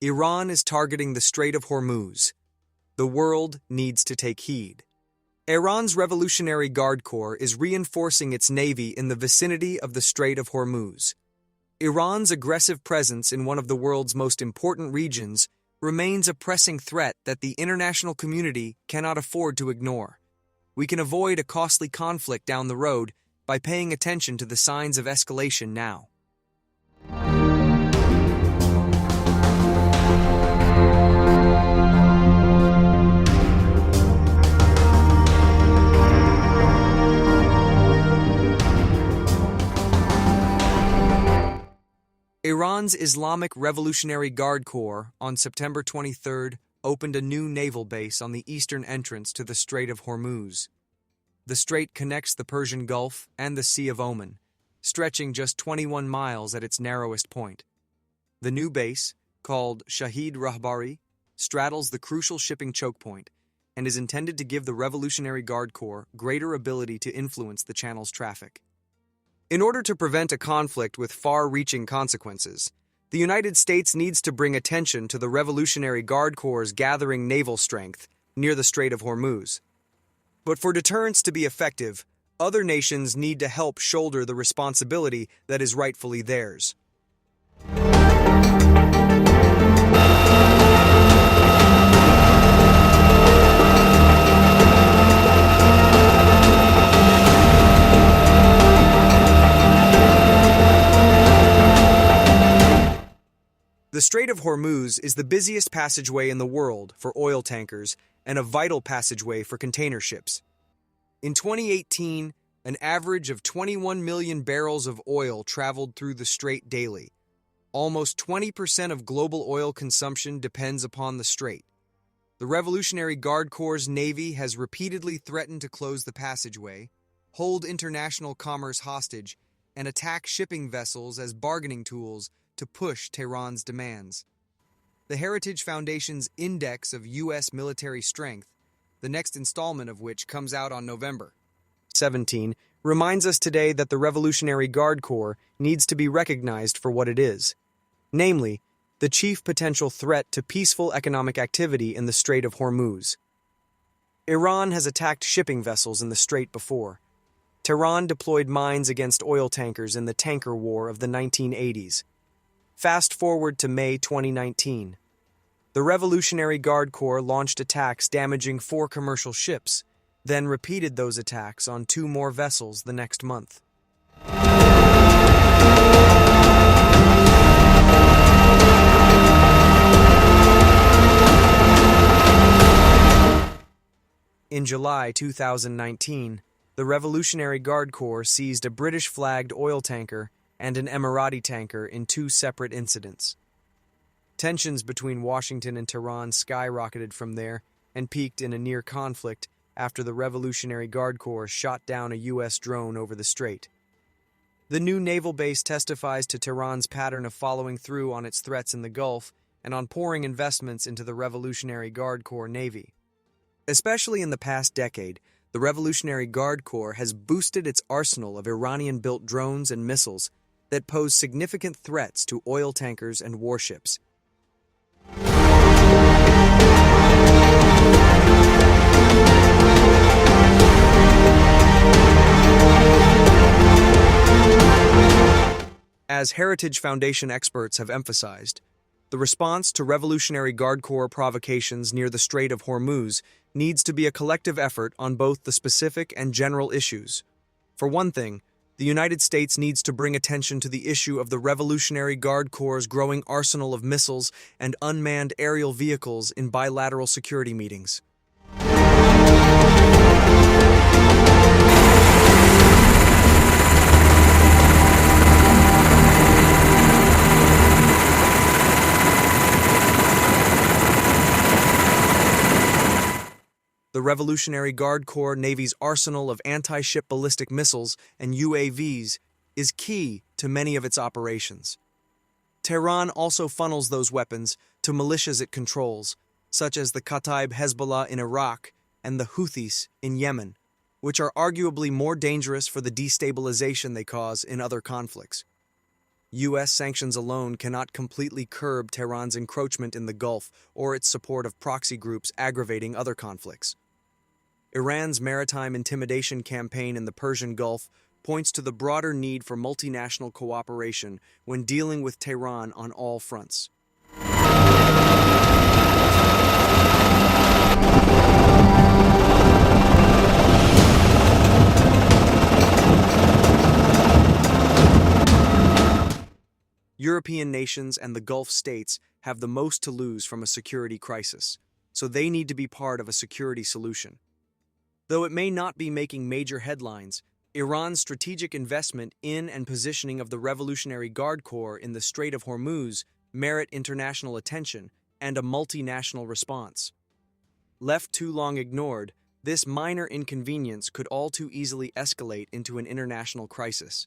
Iran is targeting the Strait of Hormuz. The world needs to take heed. Iran's Revolutionary Guard Corps is reinforcing its navy in the vicinity of the Strait of Hormuz. Iran's aggressive presence in one of the world's most important regions remains a pressing threat that the international community cannot afford to ignore. We can avoid a costly conflict down the road by paying attention to the signs of escalation now. Iran's Islamic Revolutionary Guard Corps, on September 23rd, opened a new naval base on the eastern entrance to the Strait of Hormuz. The strait connects the Persian Gulf and the Sea of Oman, stretching just 21 miles at its narrowest point. The new base, called Shahid Rahbari, straddles the crucial shipping choke point and is intended to give the Revolutionary Guard Corps greater ability to influence the channel's traffic. In order to prevent a conflict with far-reaching consequences, the United States needs to bring attention to the Revolutionary Guard Corps' gathering naval strength near the Strait of Hormuz. But for deterrence to be effective, other nations need to help shoulder the responsibility that is rightfully theirs. The Strait of Hormuz is the busiest passageway in the world for oil tankers and a vital passageway for container ships. In 2018, an average of 21 million barrels of oil traveled through the strait daily. Almost 20% of global oil consumption depends upon the strait. The Revolutionary Guard Corps' Navy has repeatedly threatened to close the passageway, hold international commerce hostage, and attack shipping vessels as bargaining tools to push Tehran's demands. The Heritage Foundation's Index of U.S. Military Strength, the next installment of which comes out on November 17, reminds us today that the Revolutionary Guard Corps needs to be recognized for what it is, namely, the chief potential threat to peaceful economic activity in the Strait of Hormuz. Iran has attacked shipping vessels in the strait before. Tehran deployed mines against oil tankers in the tanker war of the 1980s. Fast forward to May 2019. The Revolutionary Guard Corps launched attacks damaging 4 commercial ships, then repeated those attacks on 2 more vessels the next month. In July 2019, the Revolutionary Guard Corps seized a British-flagged oil tanker and an Emirati tanker in 2 separate incidents. Tensions between Washington and Tehran skyrocketed from there and peaked in a near conflict after the Revolutionary Guard Corps shot down a U.S. drone over the strait. The new naval base testifies to Tehran's pattern of following through on its threats in the Gulf and on pouring investments into the Revolutionary Guard Corps Navy. Especially in the past decade, the Revolutionary Guard Corps has boosted its arsenal of Iranian-built drones and missiles that pose significant threats to oil tankers and warships. As Heritage Foundation experts have emphasized, the response to Revolutionary Guard Corps provocations near the Strait of Hormuz needs to be a collective effort on both the specific and general issues. For one thing, the United States needs to bring attention to the issue of the Revolutionary Guard Corps' growing arsenal of missiles and unmanned aerial vehicles in bilateral security meetings. The Revolutionary Guard Corps Navy's arsenal of anti-ship ballistic missiles and UAVs is key to many of its operations. Tehran also funnels those weapons to militias it controls, such as the Kataib Hezbollah in Iraq and the Houthis in Yemen, which are arguably more dangerous for the destabilization they cause in other conflicts. U.S. sanctions alone cannot completely curb Tehran's encroachment in the Gulf or its support of proxy groups aggravating other conflicts. Iran's maritime intimidation campaign in the Persian Gulf points to the broader need for multinational cooperation when dealing with Tehran on all fronts. European nations and the Gulf states have the most to lose from a security crisis, so they need to be part of a security solution. Though it may not be making major headlines, Iran's strategic investment in and positioning of the Revolutionary Guard Corps in the Strait of Hormuz merit international attention and a multinational response. Left too long ignored, this minor inconvenience could all too easily escalate into an international crisis.